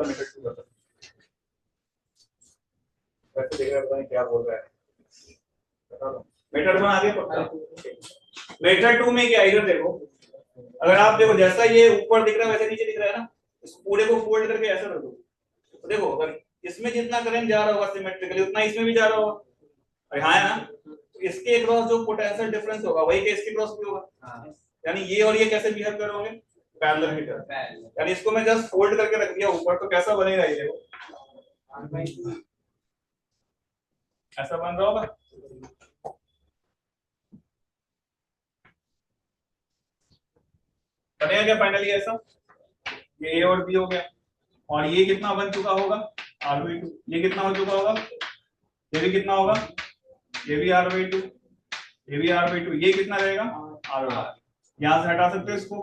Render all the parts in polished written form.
दूसरा मेथड 2 बता। वैसे देख रहा है क्या बोल रहा है, बता दो। मेथड 1 आगे पढ़ता। मेथड 2 में क्या, इधर देखो, अगर आप देखो जैसा ये ऊपर दिख रहा है वैसे नीचे दिख रहा है ना, इस पूरे को फोल्ड करके ऐसा रख दो, तो देखो अगर इसमें जितना करंट जा रहा होगा सिमेट्रिकली उतना इसमें भी जा रहा होगा, और हाँ है ना, तो इसके क्रॉस जो पोटेंशियल डिफरेंस होगा वही के इसके क्रॉस भी होगा। यानी ये और ये कैसे बिहेव करोगे, पैरेलल की तरह। यानी इसको मैं जस्ट फोल्ड करके रख दिया ऊपर, तो कैसा बनेगा ये देखो, ऐसा बन रहा होगा। बनेगा क्या फाइनली ऐसा, ये ए और बी हो गया, और ये कितना बन चुका होगा r/2, ये कितना हो चुका होगा, ये भी कितना होगा, ये भी r/2, ये भी r/2, ये कितना रहेगा r/2। यहां से हटा सकते हो इसको,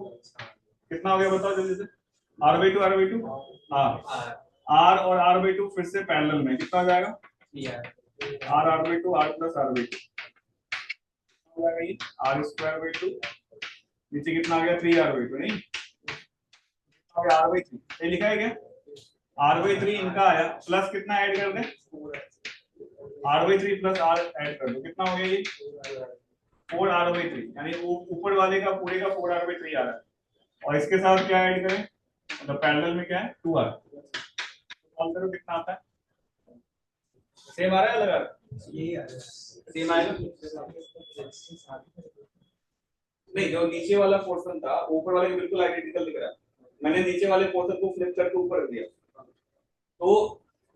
कितना हो गया बताओ जल्दी से, r/2 r/2 r और r/2 फिर से पैरेलल में कितना हो जाएगा, r/2 r प्लस r/2 हो जाएगा, ये r²/2, नीचे कितना आ गया 3r/2, नहीं हो गया r/3, ये लिखा है क्या, r/3 इनका आया, प्लस कितना ऐड कर दें, r/3 प्लस r ऐड कर दो, कितना हो गया ये 4r/3, यानी ऊपर वाले का पूरे का 4r/3 आ रहा है, और इसके साथ क्या ऐड करें, मतलब पैरेलल में क्या है 2r, सॉल्व करो कितना आता है, सेम आ रहा है अलग आ रहा है, यही आ रहा है, सेम आएगा, नहीं जो नीचे वाला पोर्शन था ऊपर वाले के बिल्कुल आइडेंटिकल दिख रहा है, मैंने नीचे वाले पोर्शन को फ्लिप करके ऊपर रख दिया, तो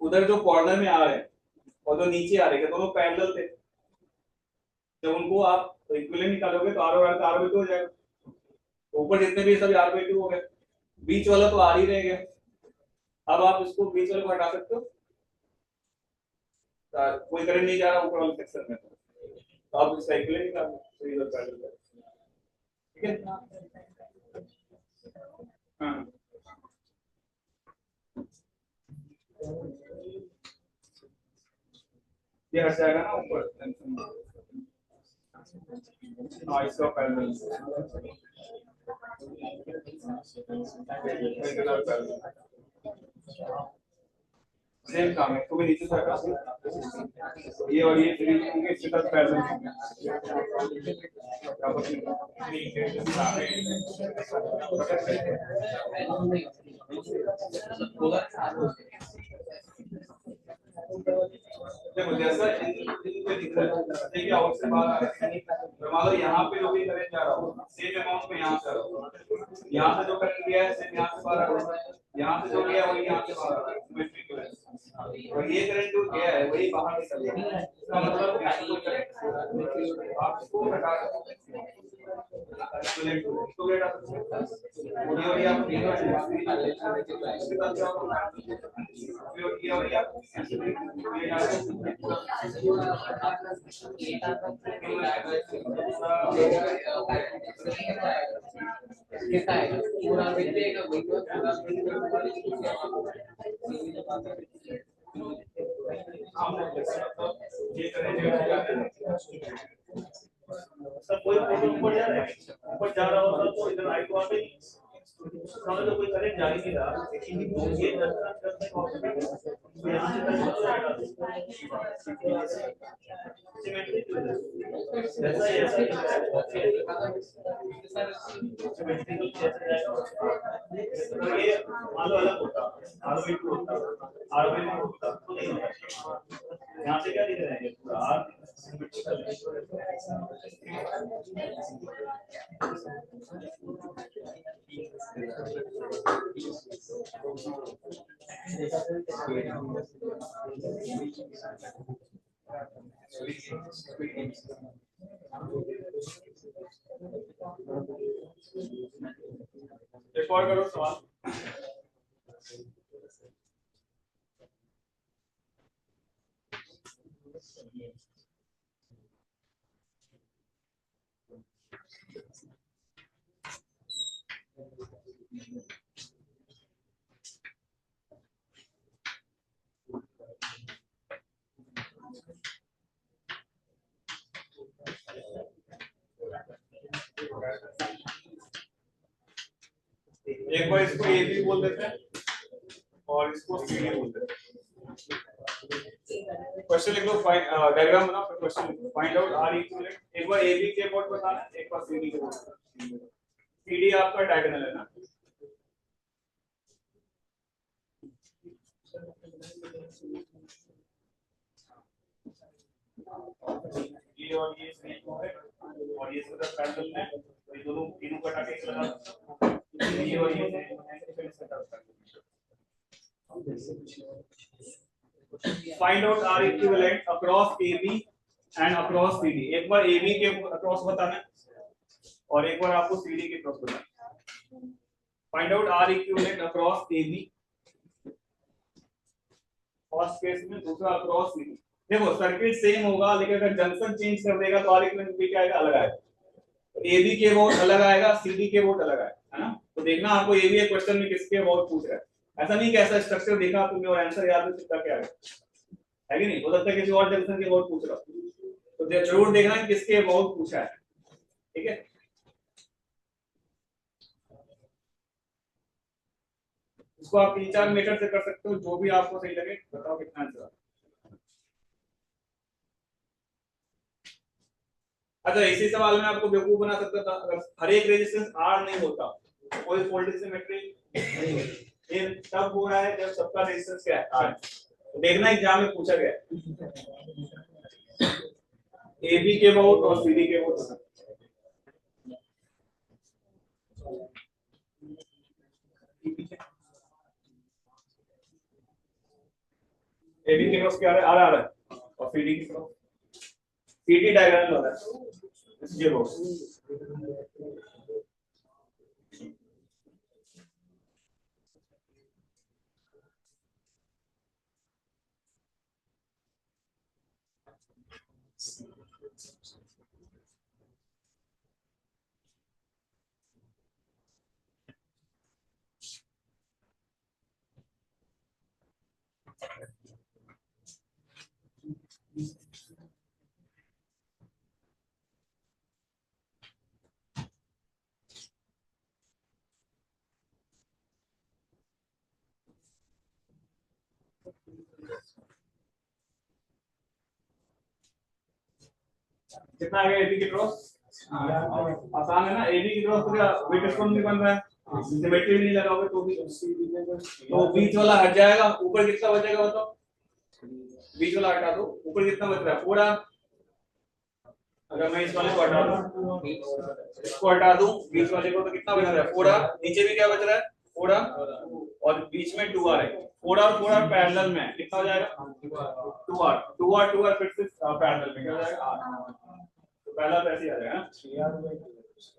उधर जो कॉर्नर में आ रहे हैं और जो नीचे आ रहे हैं दोनों पैरेलल थे, जब उनको आप इक्विवेलेंट निकालोगे तो r और r का r/2 हो जाएगा, तो ऊपर जितने भी सभी r/2 हो गए, बीच वाला तो r ही रह गया, अब आप इसको बीच वाले को हटा सकते हो, कोई करंट नहीं जा रहा ऊपर वाले सेक्शन में, तो आप इसका इक्विवेलेंट निकाल लो, तो इधर पैरेलल है, ठीक है। हाँ ये हट जाएगा ना ऊपर, हाँ इसका पैरेलल सेम काम है, तो भी नीचे से हटा, ये और ये थ्री होंगे इसके साथ पैरेलल देखो जैसा इनपे दिख रहा है, ठीक है, आउट से बाहर आ रहा है, तो मान लो यहाँ पे जो भी करंट जा रहा हो सेम अमाउंट में यहाँ से आ रहा हो, यहाँ से जो करंट गया है सेम यहाँ से बाहर आ रहा है, यहाँ से जो गया वही यहाँ से बाहर आ रहा है, सिमेट्रिक है, और ये करंट जो गया है वही बाहर निकल गया है, इसका मतलब क्या है, आप इसको हटा सकते हैं, इसको भी हटा सकते हैं, और ये आप इसके साथ क्या होगा, ये और ये आप सब कोई फोटो ऊपर जा रहा है, ऊपर जा रहा होता तो इधर आई तो आते ही समझ लो कोई करंट जा ही नहीं रहा, लेकिन ये 10 यहाँ से 10 हो जाएगा सिमेट्रिक ऐसा ही सिमेट्रिकल कैसे जाएगा, तो ये मान लो अलग होता r/2 होता, r/2 होता तो नहीं होता, यहाँ से क्या दिख रहा है पूरा r सिमेट्रिकल रिकॉर्ड करो सवाल। एक बार इसको ए भी बोल देते हैं और इसको CD बोलते हैं। क्वेश्चन लिख लो, डायग्राम बनाओ, फिर क्वेश्चन लिख लो। फाइंड आउट R इक्विवेलेंट, एक बार AB के बोर्ड बताना है, एक बार CD के बोर्ड। CD आपका डायगोनल है ना, ये और ये सेम है और ये सब पैरेलल है, तो ये दोनों तीनों को हटा के एक लगा दो, ये और ये सेम है, फिर इसका parallel. Find out R equivalent across AB and across CD। एक बार AB के अक्रॉस बताना है और एक बार आपको CD के अक्रॉस बताना है। Find out R equivalent across AB, first case में, दूसरा अक्रॉस CD। देखो सर्किट सेम होगा, लेकिन अगर जंक्शन चेंज कर देगा तो R इक्विवेलेंट भी क्या आएगा, अलग आएगा। तो AB के वोल्ट अलग आएगा, CD के वोल्ट अलग आएगा, है ना। तो देखना आपको AB के क्वेश्चन में किसके वोल्ट पूछ रहा है, ऐसा नहीं कि ऐसा स्ट्रक्चर देखा तुमने और आंसर याद नहीं सकता क्या है कि नहीं। हो सकता है किसी और जंक्शन के वोल्ट पूछ रहा हो, तो जरूर देखना कि किसके वोल्ट पूछा है, ठीक है। इसको आप 3-4 मेथड से कर सकते हो, जो भी आपको सही लगे। बताओ कितना आंसर। अच्छा, इसी सवाल में आपको बेवकूफ बना सकता था, अगर हर एक रेजिस्टेंस R नहीं होता तो कोई वोल्टेज सिमेट्री नहीं होती। ये तब हो रहा है जब सबका रेजिस्टेंस क्या है, R। तो देखना एग्जाम में पूछा गया AB के वोल्ट और CD के वोल्ट। AB के क्रॉस क्या आ रहा है, R आ रहा है, और CD की क्रॉस, CD डायगोनल हो रहा है, इसलिए वो कितना आ गया AB के क्रॉस। आसान है ना, AB की क्रॉस तो क्या वेट स्टोन भी बन रहा है, सिमेट्री भी नहीं लगाओगे तो भी, तो बीच वाला हट जाएगा, ऊपर कितना बचेगा बताओ। बीच वाला हटा दो, ऊपर कितना बच रहा है, पूरा। अगर मैं इस वाले को हटा दूं, इसको हटा दूं, बीच वाले को, तो कितना बच रहा है, पूरा। नीचे भी क्या बच रहा है, पूरा, और बीच में 2R है, पूरा और पूरा पैरेलल में कितना हो जाएगा, 2R 2R 2R फिर से पैरेलल में क्या हो जाएगा, R। तो पहला तो ऐसे ही आ जाएगा ना,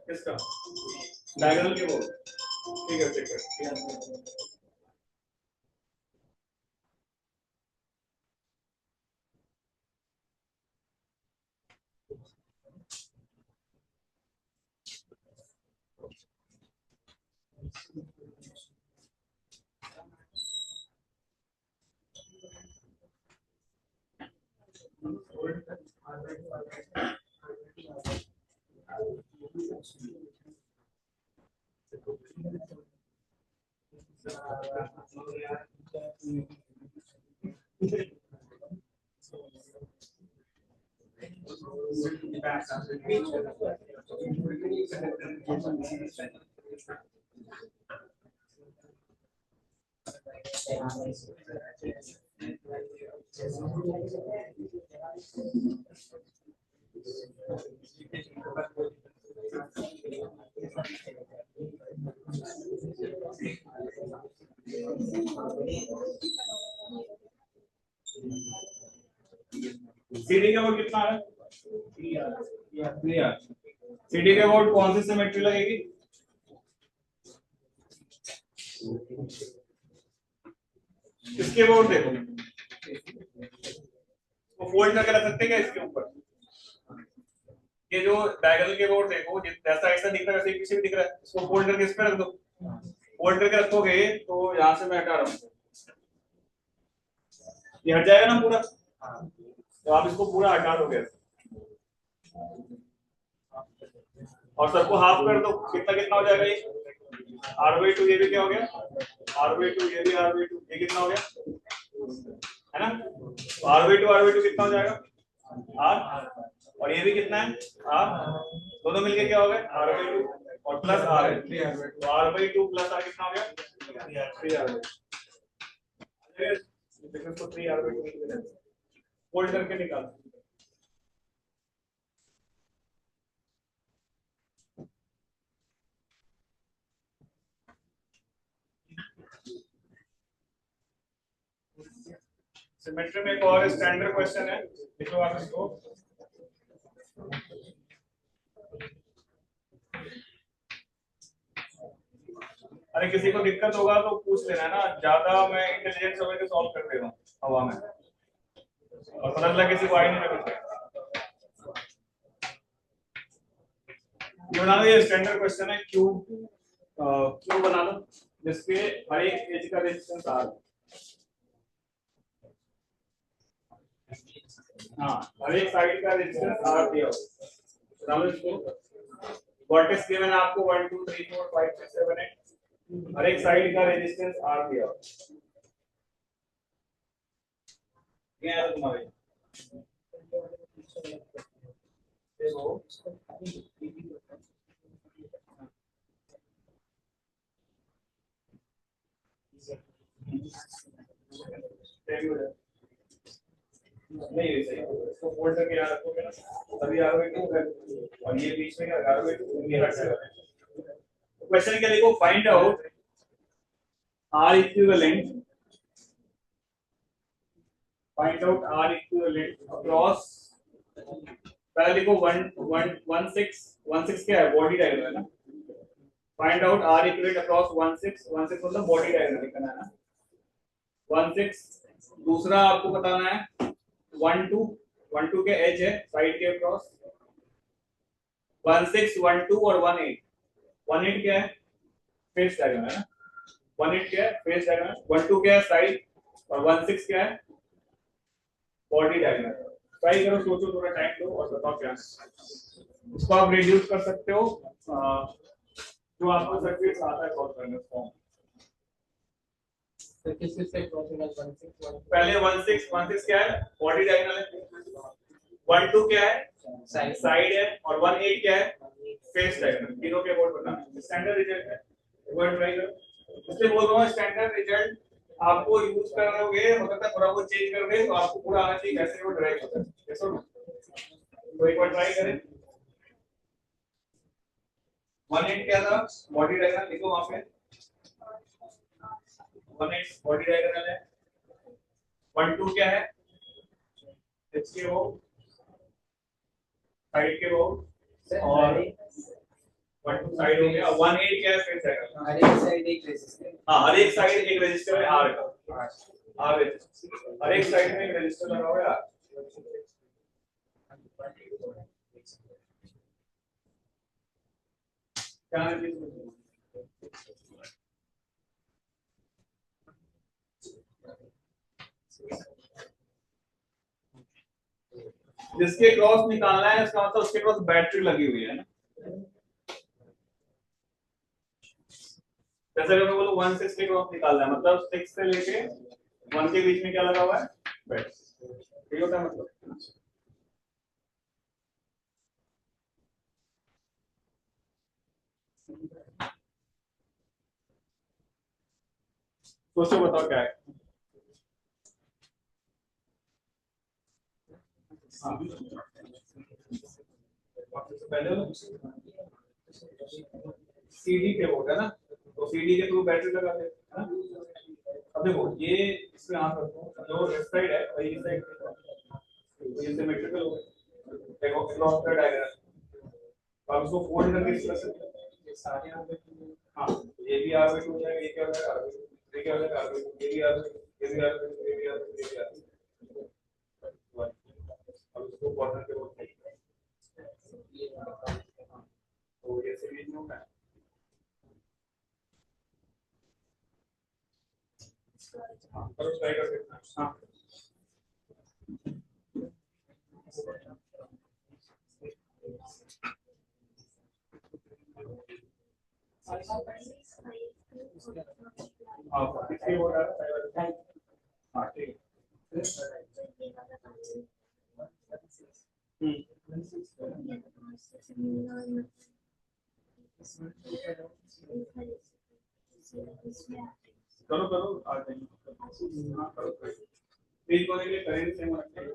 किसका, डायगोनल के वो, ठीक है ठीक है। सीडी का वोट कितना है, 3R। सीडी के वोट कौन सी सिमेट्री लगेगी, इसके वोट देखो, वो फोल्ड करके रख सकते क्या इसके ऊपर। ये जो डायगोनल के वोट देखो, जैसा ऐसा दिख रहा है वैसे पीछे भी दिख रहा है, इसको फोल्ड करके इस पे रख दो। फोल्ड करके रखोगे तो यहाँ से मैं हटा रहा हूँ, ये हट जाएगा ना पूरा, तो आप इसको पूरा हटा दोगे और सबको हाफ कर दो, कितना कितना हो जाएगा ये, आर बाई टू, ये भी क्या हो गया आर बाई टू, ये भी आर बाई टू, ये कितना हो गया है ना। तो आर बाई टू कितना हो जाएगा आर, और ये भी कितना है आर, दोनों मिलके क्या हो गए आर बाई टू और प्लस आर है, तो r by two plus r कितना हो गया 3r, इसको 3r बाई टू फोल्ड करके निकाल। सिमेट्री में एक और स्टैंडर्ड क्वेश्चन है, लिखो आप इसको। अरे किसी को दिक्कत होगा तो पूछ लेना ना, ज्यादा मैं इंटेलिजेंट समझ के सॉल्व कर दे रहा हूँ हवा में, और पता चला किसी को आई नहीं लगा। ये बना लो, ये स्टैंडर्ड क्वेश्चन है, क्यूब बना लो जिसके हर एक एज का रेजिस्टेंस आर, हाँ हर एक साइड का रेजिस्टेंस आर दिया हो, बना लो इसको। वर्टेक्स गिवन है आपको 1 2 3 4 5 6 7 8, हर एक साइड का रेजिस्टेंस आर दिया हो, ये है तुम्हारे नहीं है सही, इसको फोल्ड करके याद रखोगे ना, तभी आर बाई टू है, और ये बीच में आर बाई टू ये हट जाएगा। क्वेश्चन क्या लिखो, find out r equivalent, find out r equivalent across, पहले लिखो 1 6 क्या है बॉडी डायग्राम है ना, find out r equivalent across 1 6 मतलब बॉडी डायग्राम लिखना है ना, 1 6 दूसरा आपको बताना है 1 2 के एज है साइड के अक्रॉस, 1 6 1 2 और 1 8, 1 8 क्या है फेस डायग्राम है ना, 1 8 क्या है फेस डायग्राम, 1 2 क्या है साइड, और 1 6 क्या है बॉडी डायग्राम। ट्राई करो, सोचो, थोड़ा टाइम दो और बताओ क्या है। इसको आप रिड्यूस कर सकते हो, जो आपको सर्किट आता है सॉल्व करने फॉर्म, तो किस किस से क्रॉस होगा 1 6 पहले 1 6 क्या है बॉडी डायग्राम है, 1 2 क्या है साइड है, और 1 8 क्या है फेस डायग्राम, तीनों के अबाउट बताना, स्टैंडर्ड रिजल्ट है, एक बार ट्राई करो। इसलिए बोल रहा हूँ स्टैंडर्ड रिजल्ट आपको यूज करोगे, हो सकता है थोड़ा बहुत चेंज करोगे तो आपको पूरा आना चाहिए कैसे वो ड्राइव होता है, कैसे हो, तो एक बार ट्राई करें। 1 8 क्या था बॉडी डायग्राम, लिखो वहां पे 1 8 बॉडी डायग्राम है, 1 2 क्या है इसके वो साइड के वो, और 1 2 साइड हो गया, 1 8 क्या है फेस डायग्राम, हर एक साइड एक रेजिस्टेंस, हाँ हर एक साइड एक रजिस्टर है आर का, आर रजिस्टर, हर एक साइड में एक रजिस्टर लगा हुआ है आर। क्या है जिसके क्रॉस निकालना है इसका मतलब उसके क्रॉस बैटरी लगी हुई है ना, जैसे अगर मैं बोलूं 1 6 के क्रॉस निकालना है मतलब 6 से लेके 1 के बीच में क्या लगा हुआ है बैटरी, ठीक होता है मतलब। सोचो बताओ क्या है। हाँ। पहले सीडी पे होगा ना, तो सीडी के थ्रू बैटरी लगाते हैं ना। अब देखो ये इसमें आ सकता जो लेफ्ट साइड है वही इस साइड ये सिमेट्रिकल हो गया, देखो क्रॉस का डायग्राम, अब इसको फोल्ड करके इस तरह से ये सारे यहां पे, हां ये भी आर बाई 2 हो जाएगा, ये क्या हो जाएगा आर बाई 2, ये क्या हो जाएगा आर बाई 2, ये भी आर बाई 2, ये भी आर बाई 2, ये भी आर बाई 2, ये भी आर बाई 2, अब इसको कॉर्नर पे बोलते हैं, तो ये सीरीज में होगा, हां करो ट्राई कर सकते हैं, हां हाँ 43 वोट आ रहा है। हाँ ठीक है। करो करो आ जाएंगे। हाँ करो तीन को लेके करेंट सेम रखेंगे।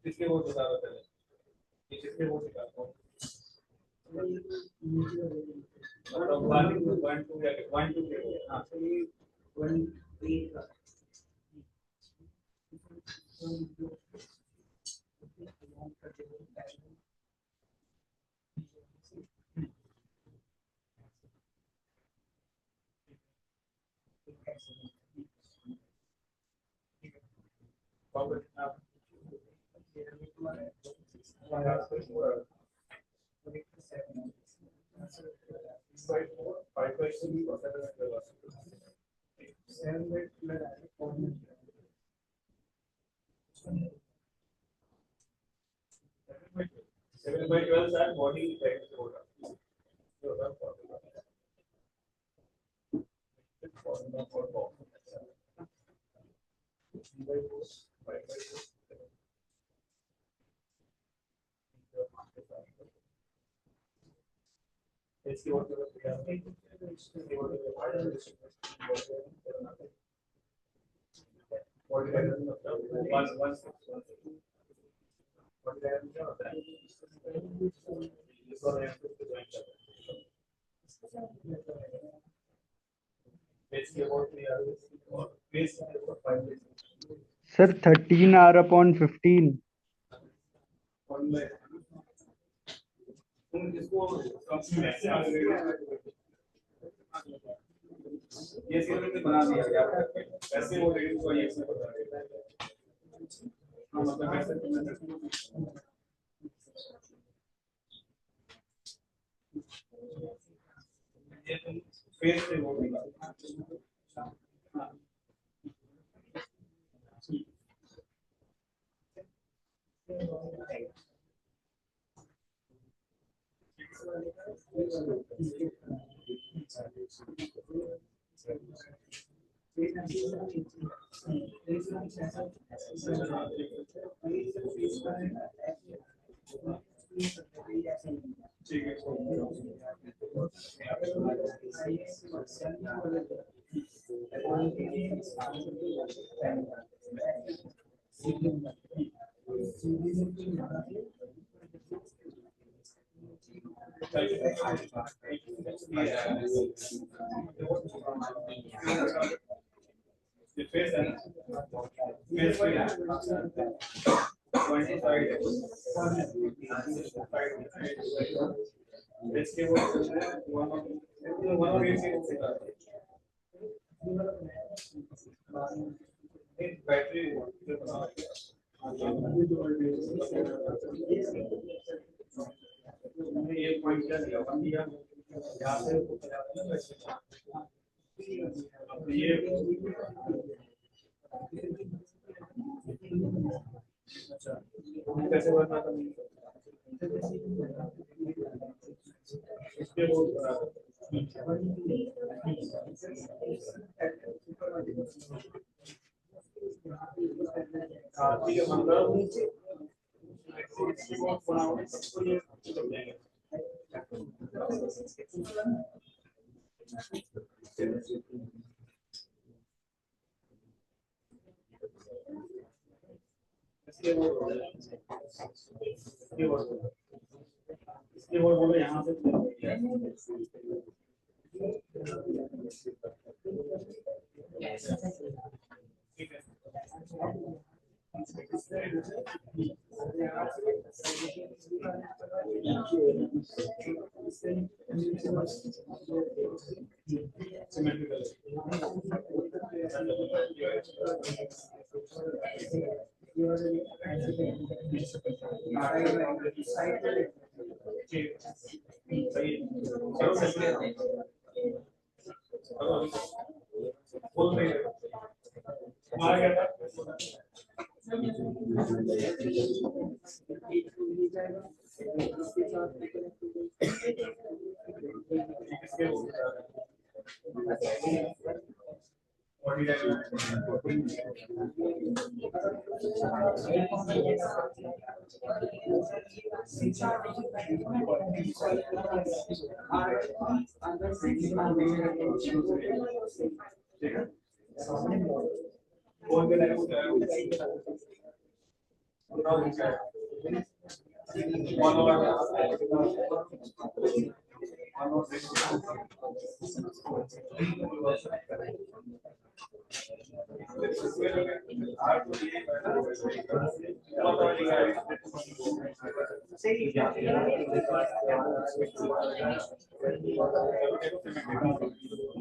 किसके वोट बता रहा था? ये किसके वोट निकालता हूँ? मतलब 1 2 1 2 हाँ Seven by 12 sir, body type होगा। इसकी और सर 13R/15 ये सीरीज बना दिया गया है वैसे वो रेडियस को ये इसमें बता देता है। हाँ मतलब ये तुम फेस से वो निकाल हाँ ठीक है फेस है फेस पे 20 साइड है इसके वो 1 बैटरी ये पॉइंट क्या दिया वन दिया यहाँ से ये कैसे बनना था इसके वो हाँ ठीक है मतलब इसके वो बोलो यहाँ से ठीक है बोल रही है हमारा क्या था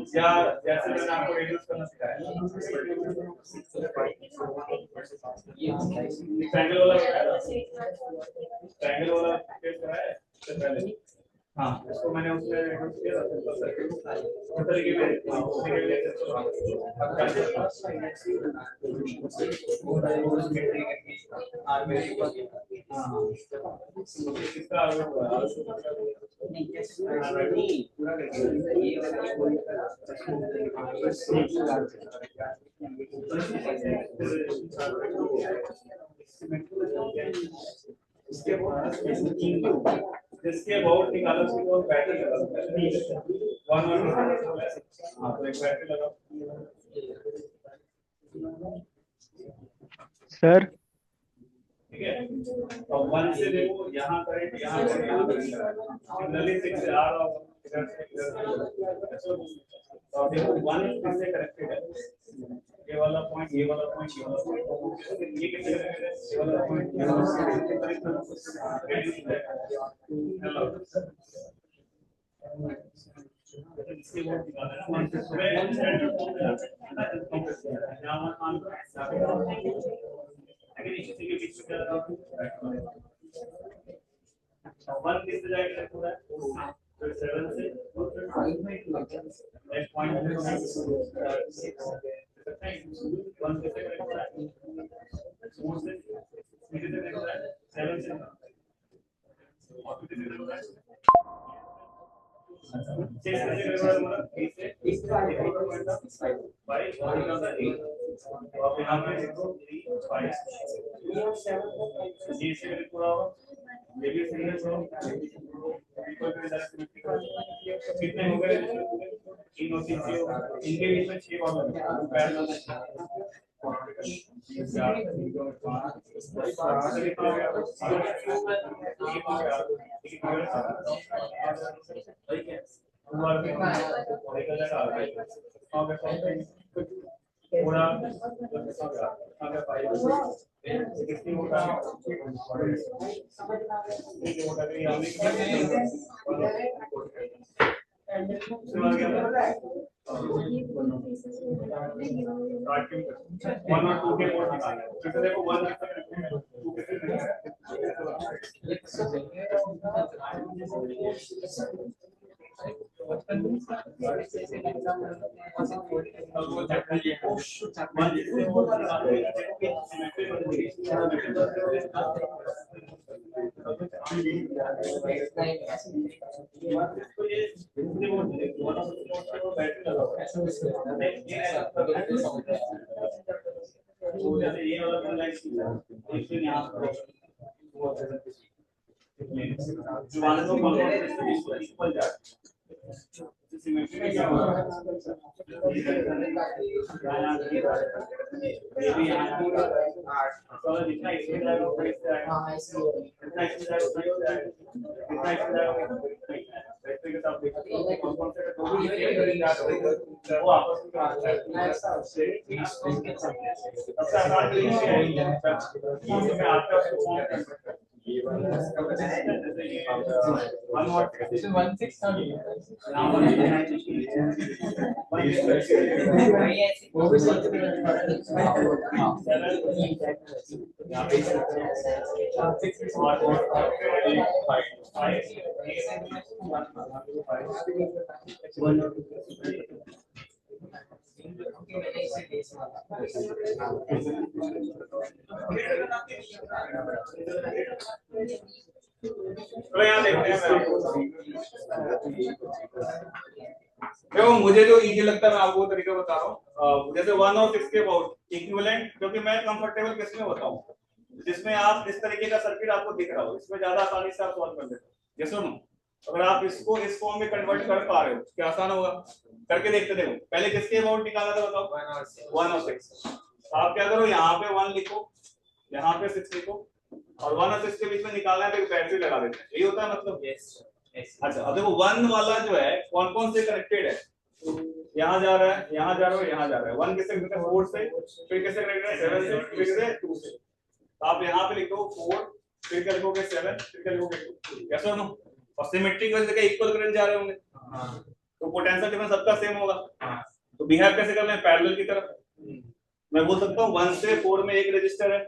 या जैसे मैंने आपको रेड्यूस करना सिखाया ट्रायंगल वाला ट्रायंगल वाला केस कराया इससे पहले हाँ इसको मैंने उसमें रेड्यूस किया था सिंपल सर्किट इस तरीके से उसके लिए इसका जिसके बहुत निकालो उसकी बहुत बैटरी लगा वन वन हाँ तो एक बैटरी लगा सर ठीक है और वन से देखो यहाँ करंट यहाँ सिग्नली सिक्स से आ रहा होगा इधर से तो देखो वन किससे कनेक्टेड है ये वाला पॉइंट ये वाला पॉइंट ये वाला पॉइंट ये किससे कनेक्टेड है ये वाला पॉइंट ये वाला वन किससे जाएगा पूरा तो 7 से नेक्स्ट पॉइंट 1 किससे कनेक्ट हो रहा है 4 से किससे कनेक्ट हो रहा है 7 से और किससे कनेक्ट हो रहा है 6 से कनेक्ट हो रहा है मतलब 3 से इस का 5 और इधर 8 तो अब यहाँ पे देखो 3 5 ये से कनेक्ट हो रहा होगा ये भी सही है तो इक्वल टू कितने हो गए 3 और 3 इनके बीच में 6 और पैरेलल वन और टू के मोड निकालना है फिर से देखो वन मैंने इसे बेस माना। तो यहाँ देखते हैं, मैं आपको देखो मुझे जो इजी लगता है मैं आपको वो तरीका बता रहा हूँ। जैसे 1 और 6 के अबाउट इक्विवेलेंट, क्योंकि मैं कंफर्टेबल किसमें होता हूँ जिसमें आप इस तरीके का सर्किट आपको दिख रहा हो, इसमें ज्यादा आसानी से आप सॉल्व कर देते हो। ये सुनो, अगर आप इसको इस फॉर्म में कन्वर्ट कर पा रहे हो क्या आसान होगा, करके देखते। देखो पहले किसके अबाउट निकाला था बताओ, 1 और 6। आप क्या करो, यहाँ पे 1 लिखो, यहाँ पे 6 लिखो, और 1 और 6 के बीच में निकालना है तो एक बैटरी लगा देते हैं, यही होता है मतलब। अच्छा अब देखो 1 वाला जो है कौन कौन से कनेक्टेड है, यहाँ जा रहा है, यहाँ जा रहा है, यहाँ जा रहा है। 1 किससे कनेक्टेड है, 4 से, फिर किससे कनेक्टेड है, 7 से, फिर किससे 2 से। तो आप यहाँ पे लिखो 4, फिर क्या लिखोगे 7, फिर क्या लिखोगे 2, कैसे हो ना। और सिमेट्री की वजह से इक्वल करंट जा रहे होंगे, तो पोटेंशियल डिफरेंस सबका सेम होगा। तो बिहेव कैसे कर रहे हैं, पैरेलल की तरफ। मैं बोल सकता हूँ 1 से 4 में एक रजिस्टर है,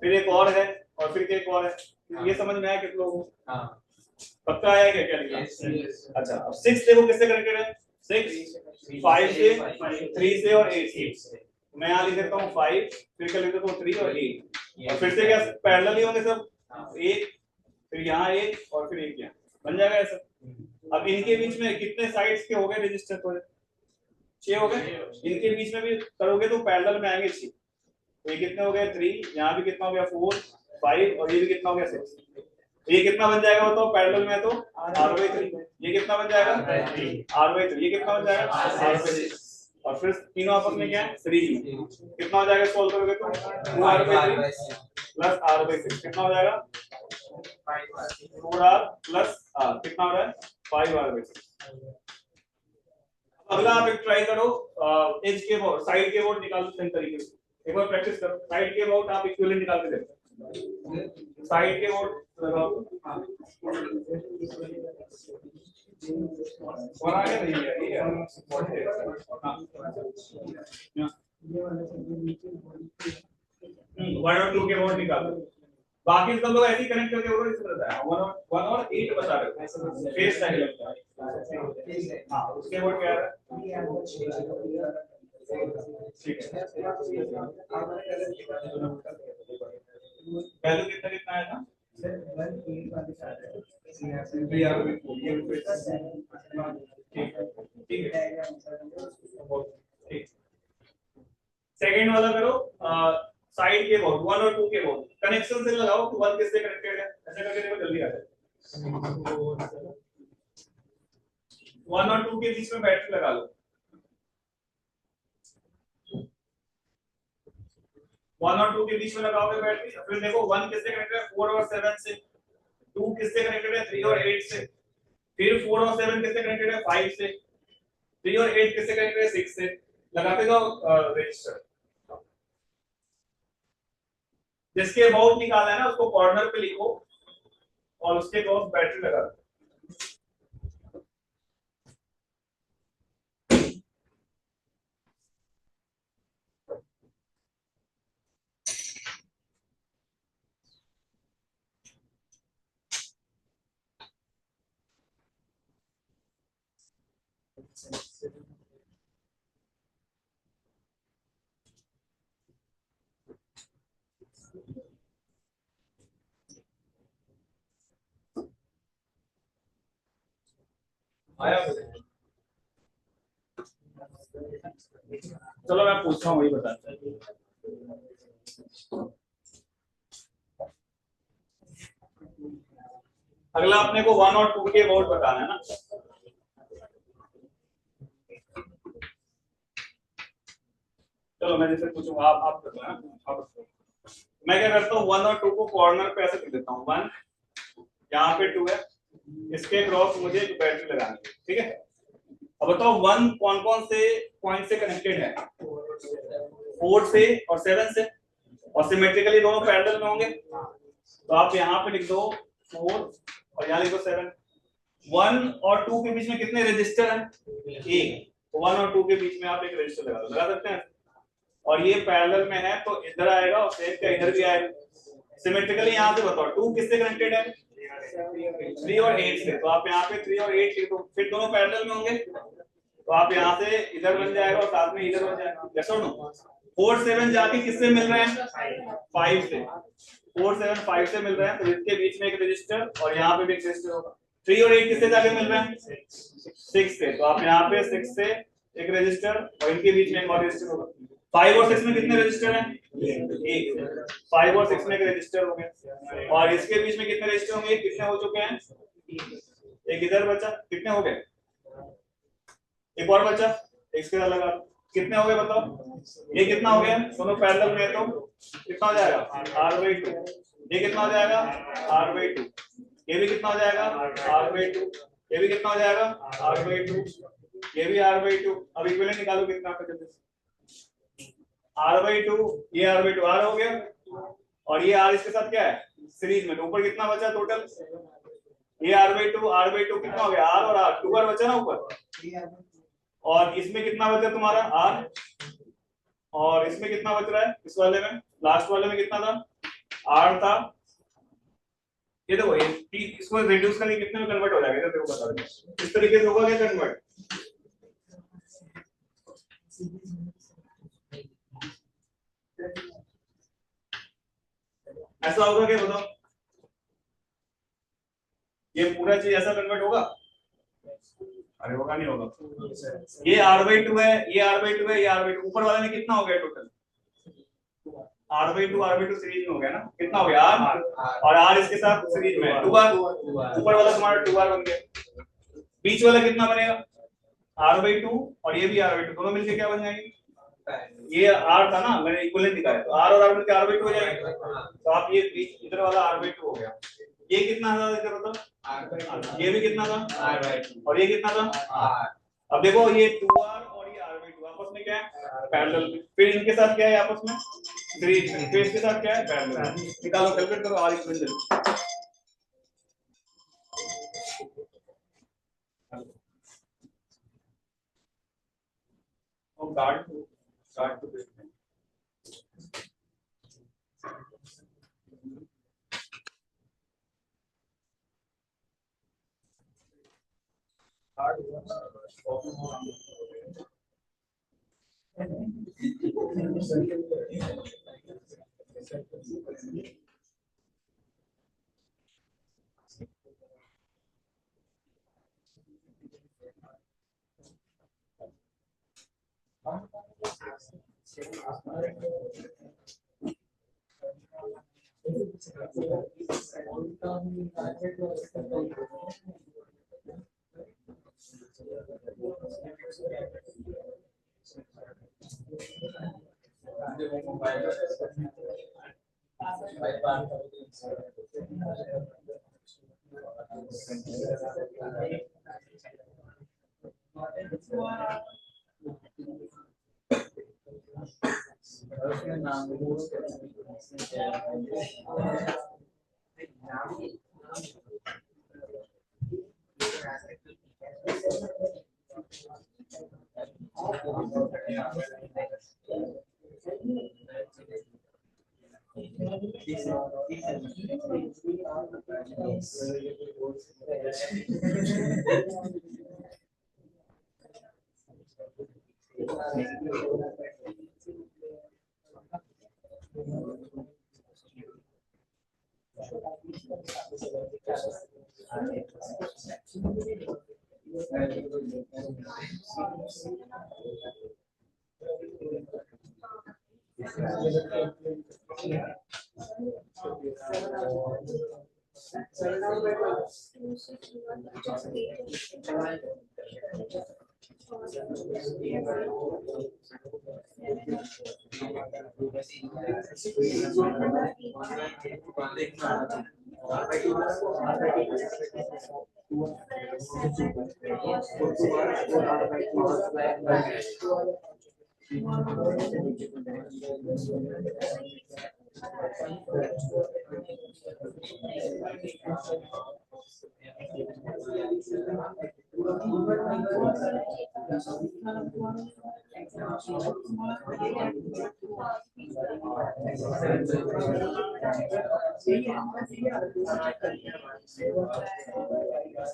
फिर एक और है, और फिर एक और है। ये समझ में आया कितने लोगों को, पक्का आया क्या लिखा? अच्छा अब 6 देखो किससे कनेक्टेड है, 6 5 से, 3 से और 8 से। मैं यहाँ लिख देता हूँ 5, फिर क्या लिख देता हूँ 3 और 8, और फिर से क्या पैरेलल ही होंगे सब, एक, फिर यहाँ एक, और फिर एक यहाँ, बन जाएगा ऐसा। अब इनके बीच में कितने साइड्स के हो गए रजिस्टर, तो 6 हो गए। इनके बीच में भी करोगे तो पैरेलल में आएंगे 6, तो ये कितने हो गए 3, यहाँ भी कितना हो गया 4 5, और ये भी कितना हो गया 6। ये कितना बन जाएगा बताओ पैरेलल में, तो R/3। ये कितना बन जाएगा R/3। ये कितना बन जाएगा R/6, और फिर तीनों आपस में क्या है सीरीज में, कितना हो जाएगा सॉल्व करोगे तो 2R/3 प्लस R/6 कितना हो जाएगा 4R प्लस R, कितना हो रहा है 5R/6। अगला आप एक ट्राई करो, एज के अबाउट, साइड के अबाउट निकाल सही तरीके से, एक बार प्रैक्टिस करो। साइड के अबाउट आप इक्विवेलेंट निकाल के देखो, साइड के अबाउट लगाओ और आगे नहीं है, ये वन और 2 के अबाउट निकालो। बाकी सब लोग ऐसे ही कनेक्ट करके बोलो, इसमें रहता है 1 और 8 बता रहे हो, फेस साइड लगता है। हाँ उसके अबाउट क्या है, ठीक है वैल्यू कितना कितना आया था, ठीक है। सेकंड वाला करो, साइड के अबाउट 1 और 2 के अबाउट कनेक्शन से लगाओ कि 1 किससे कनेक्टेड है, ऐसा करके देखो जल्दी आ जाए। 1 और 2 के बीच में बैटरी लगा लो, 1 और 2 के बीच में लगाओगे बैटरी। फिर देखो 1 किससे कनेक्टेड है 4 और 7 से, 2 किससे कनेक्टेड है 3 और 8 से, फिर 4 और 7 किससे कनेक्टेड है 5 से, 3 और 8 किससे कनेक्टेड है 6 से। लगाते जाओ रजिस्टर, जिसके अबाउट निकाला है ना उसको कॉर्नर पे लिखो और उसके क्रॉस बैटरी लगा दो। आया चलो मैं पूछता हूँ, वही बताता हूँ। अगला अपने को 1 और 2 के अबाउट बताना है ना। चलो मैं जैसे पूछूंगा, आप मैं क्या करता हूँ 1 और 2 को कॉर्नर पे ऐसे कर देता हूँ, 1 यहाँ पे 2 है, इसके क्रॉस मुझे एक बैटरी लगानी है, ठीक है। अब बताओ 1 कौन कौन से पॉइंट से कनेक्टेड है, 4 से और 7 से, और सिमेट्रिकली दोनों पैरेलल में होंगे। तो आप यहाँ पे लिख दो 4 और यहाँ लिख दो 7। 1 और 2 के बीच में कितने रजिस्टर हैं, एक, तो 1 और 2 के बीच में आप एक रजिस्टर लगा सकते हैं। और ये पैरेलल में है तो इधर आएगा और सेम का इधर भी आएगा। सिमेट्रिकली यहाँ से बताओ 2 किससे कनेक्टेड है 3 और 8 से, तो आप यहाँ पे 3 और 8 लिख दो, फिर दोनों पैरेलल में होंगे। तो आप यहाँ से इधर बन जाएगा और साथ में इधर बन जाएगा। yes or no? 4 7 जाके किससे मिल रहे हैं? 5 से। 4 7 5 से मिल रहे हैं, तो इसके बीच में एक रजिस्टर और यहाँ पे भी एक रजिस्टर होगा। 3 और 8 किससे जाके मिल रहे हैं? 6 से। तो आप यहाँ पे 6 से एक रजिस्टर और इनके बीच में एक और रजिस्टर होगा। 5 और 6 में कितने रजिस्टर हैं? एक। 5 और 6 में एक रजिस्टर हो गया और इसके बीच में कितने रजिस्टर होंगे? कितने हो चुके हैं? एक इधर बचा, कितने हो गए? एक और बचा, इसके साथ लगा, कितने हो गए बताओ? ये कितना हो गया? दोनों पैरेलल में है तो कितना हो जाएगा? r/2। ये कितना हो जाएगा? r/2। ये भी कितना हो जाएगा? r/2। ये भी कितना हो जाएगा? r/2। ये भी r/2। अब इक्विवेलेंट निकालो कितना का जल्दी से। r/2, ये r/2 r हो गया और ये r इसके साथ क्या है? सीरीज में। तो ऊपर कितना बचा टोटल? ये r/2 कितना हो गया? r और r 2 बार बचा ना ऊपर, और इसमें कितना बचा तुम्हारा? r, और इसमें कितना बच रहा है? इस वाले में, लास्ट वाले में कितना था? r था। ये देखो, इसको रिड्यूस करके कितने में कन्वर्ट हो जाएगा? इधर देखो बता दो इस तरीके से होगा क्या कन्वर्ट? ऐसा होगा क्या बताओ? ये पूरा चीज ऐसा कन्वर्ट होगा? अरे होगा, नहीं होगा। ये r/2 है, ये r/2 है, ये r/2। ऊपर वाले में कितना हो गया टोटल? r/2 सीरीज में हो गया ना? कितना हो गया? r और r इसके साथ सीरीज में 2 बार। ऊपर वाला तुम्हारा 2 बार बन गया। बीच वाला कितना बनेगा? r/2 और ये भी r/2, दोनों मिलके क्या बन जाएंगे? ये r था ना, मैंने इक्विवेलेंट दिखाया, तो r और r मिलके r/2 हो जाएगा। तो आप ये बीच इधर वाला r/2 हो गया। ये कितना था इधर बताओ? ये भी कितना था? और ये कितना था? अब देखो, ये 2r और ये r/2 आपस में क्या है? पैरेलल। फिर इनके साथ क्या है आपस में? सीरीज। फिर इसके साथ क्या है? पैरेलल। निकालो, कैलकुलेट करो r इक्विवेलेंट। और गार्ड तो देखते हैं।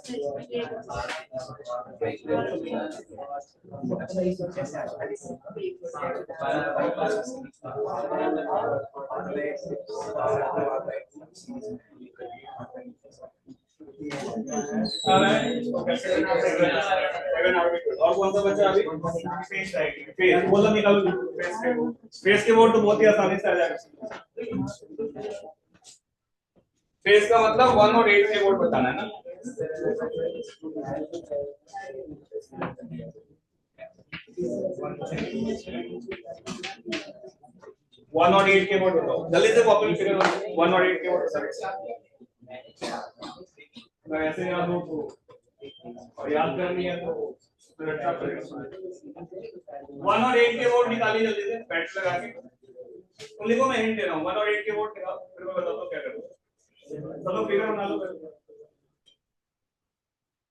और कौन सा बच्चा अभी बोला निकालो। स्पेस के बोर्ड तो बहुत ही आसानी से आ जाएगा। फेस का मतलब 1 और 8 के बोर्ड बताना है ना। वन और 8 के बोर्ड बताओ जल्दी से। कॉपी फिगर 1 और 8 के बोर्ड बताओ। ऐसे याद हो तो और याद करनी है तो 1 और 8 के बोर्ड निकालिए जल्दी से पैट लगा के। तो लिखो, मैं हिंट दे रहा हूँ। 1 और 8 के बोर्ड निकालो, फिर मैं बताता हूँ क्या करो। चलो फिगर बना लो।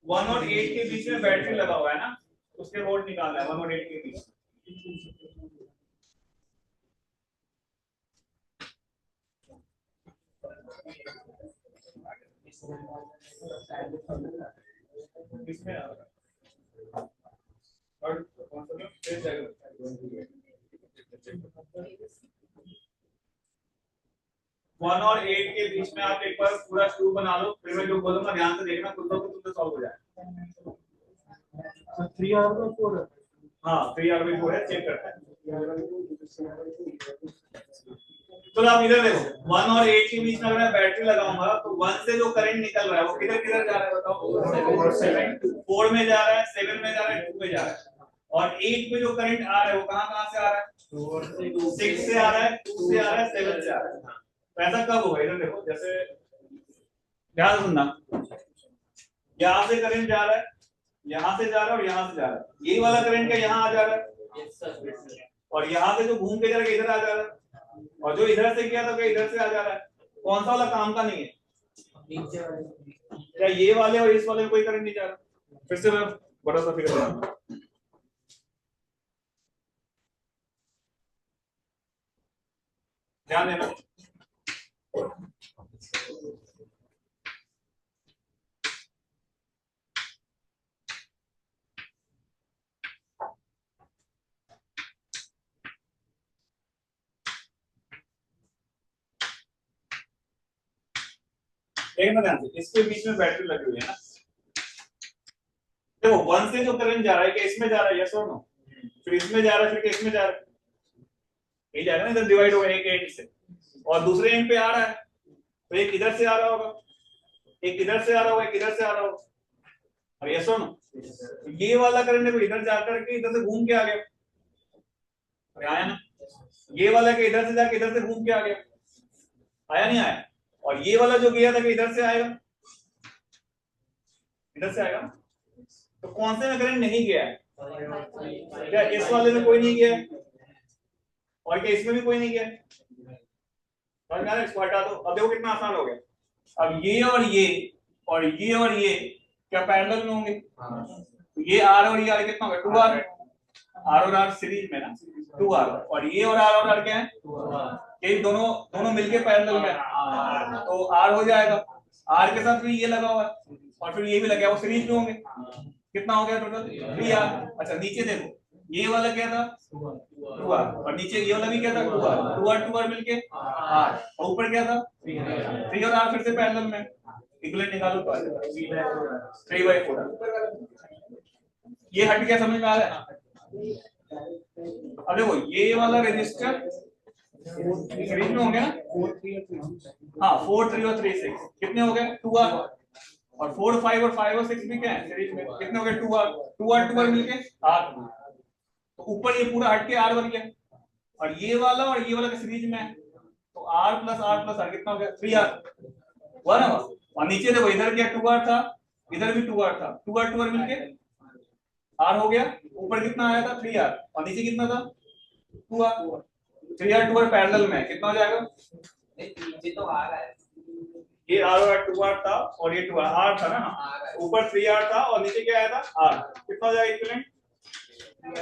1 और 8 के बीच में बैटरी लगा हुआ है ना, उसके बोर्ड निकालना है 1 और 8 के बीच। किसमें और कौन सा फेस जाएगा? 1 और 8 के बीच में आप एक बार पूरा शुरू बना लो, फिर मैं जो बोलूंगा ध्यान से देखना, खुद तो सॉल्व हो जाएगा। 3R/4 है। हाँ 3R/4 है, चेक करते हैं। तो आप इधर देखो, 1 और 8 के बीच में अगर मैं बैटरी लगाऊंगा तो 1 से जो करंट निकल रहा है वो किधर किधर जा रहा है बताओ? 4 में जा रहा है, 7 में जा रहा है, 2 में जा रहा है। और 8 में जो करंट आ रहा है वो कहां से आ रहा है? 6 से आ रहा है, 2 से आ रहा है, 7 से आ रहा है। तो ऐसा कब होगा? इधर देखो, जैसे ध्यान सुनना, यहां से करंट जा रहा है, यहां से जा रहा है और यहां से जा रहा है। यही वाला करंट का यहां आ जा रहा है और यहां से जो घूम के जा रहा है इधर आ जा रहा है, और जो इधर से किया था क्या इधर से आ जा रहा है। कौन सा वाला काम का नहीं है? क्या ये वाले और इस वाले में कोई करंट नहीं जा रहा? फिर से मैं बड़ा सा फिगर बनाऊंगा। ध्यान देना, देखना ध्यान से। इसके बीच में बैटरी लगी हुई है ना, देखो 1 से जो करंट जा रहा है कि इसमें जा रहा है, यस और नो? फिर इसमें जा रहा है, फिर इसमें जा रहा है, यही जाएगा ना, इधर डिवाइड होगा एक एंड से, और दूसरे एंड पे आ रहा है तो एक इधर से आ रहा होगा, एक इधर से आ रहा होगा, एक इधर से आ रहा होगा, और यस और नो? ये वाला करंट है इधर जाकर के इधर से घूम के आ गया, और आया ना? ये वाला के इधर से जाके इधर से घूम के आ गया, आया नहीं आया? और ये वाला जो गया था कि इधर से आएगा, इधर से आएगा। तो कौन से में करंट नहीं गया है? क्या इस वाले में कोई नहीं गया है? और क्या इसमें भी कोई नहीं गया? समझ में आ रहा है? इसको हटा दो। अब देखो कितना आसान हो गया। अब ये और ये और ये और ये क्या पैरेलल में होंगे? ये आर और ये आर कितना होगा? 2R। आर और आर सीरीज में ना, 2R। और ये और आर क्या है? ये दोनों मिलके पैरेलल में, तो आर हो जाएगा। आर के साथ भी ये लगा हुआ है और फिर ये भी लगा, वो सीरीज में होंगे। कितना हो गया टोटल? 3R। अच्छा नीचे देखो, ये वाला क्या था? 2R, और नीचे ये वाला भी क्या था? 2R मिलके R, और ऊपर क्या था? 3 और R फिर से पैरेलल में, इक्विवेलेंट निकालो तो आ जाएगा 3/4। ये हट गया, समझ में आ रहा है? अब देखो ये वाला रेजिस्टर सीरीज में होंगे ना, हाँ 4, 3 और 3 6 कितने हो गए? 2R। और 4, 5 और 5 और 6 भी क्या है सीरीज में, कितने हो गए? 2R मिलके R। तो ऊपर ये पूरा हट के R बन गया, और ये वाला का सीरीज में है, तो R प्लस R कितना हो गया? 3R। हुआ ना? और नीचे देखो, इधर क्या 2R था, इधर भी 2R था, 2R मिलके R हो गया। ऊपर कितना आया था? 3R, और नीचे कितना था? 2R। 3R पैरेलल में कितना हो जाएगा? नीचे तो आ रहा है, ये R और 2R था और ये 2R R था ना, ऊपर 3R था और नीचे क्या आया था? R। कितना हो जाएगा इक्विवेलेंट?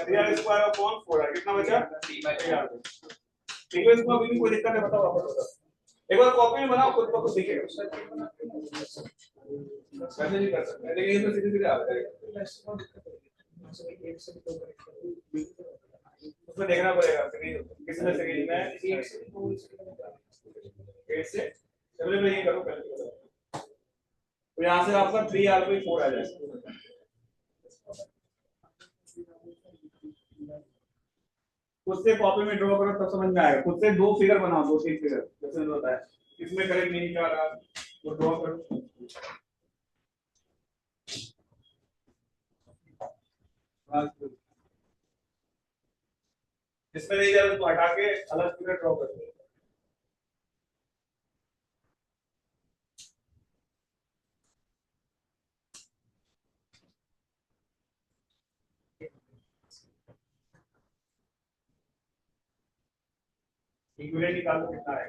3R² 4R। कितना बचा? 3R। ठीक है, इसको अभी भी कोई दिक्कत है बताओ, वापस बताओ। एक बार कॉपी में बनाओ, खुद को खुद दिखेगा। वैसे नहीं कर सकते, लेकिन ये तो सीधे सीधे आ जाएगा। उसमें देखना पड़ेगा सीरीज किसमें, सीरीज में 8 से चलो मैं ये करूँ पहले, तो यहाँ से आपका 3R/4 आ जाएगा। खुद से कॉपी में ड्रॉ करो तब समझ में आएगा, खुद से 2 फिगर बनाओ, 2-3 फिगर जैसे मैंने बताया, इसमें करेक्ट नहीं निकल रहा वो ड्रॉ करो। इसमें नहीं जाए तो हटा के अलग फिगर ड्रॉ कर दो। इक्विवेलेंट निकालो कितना है।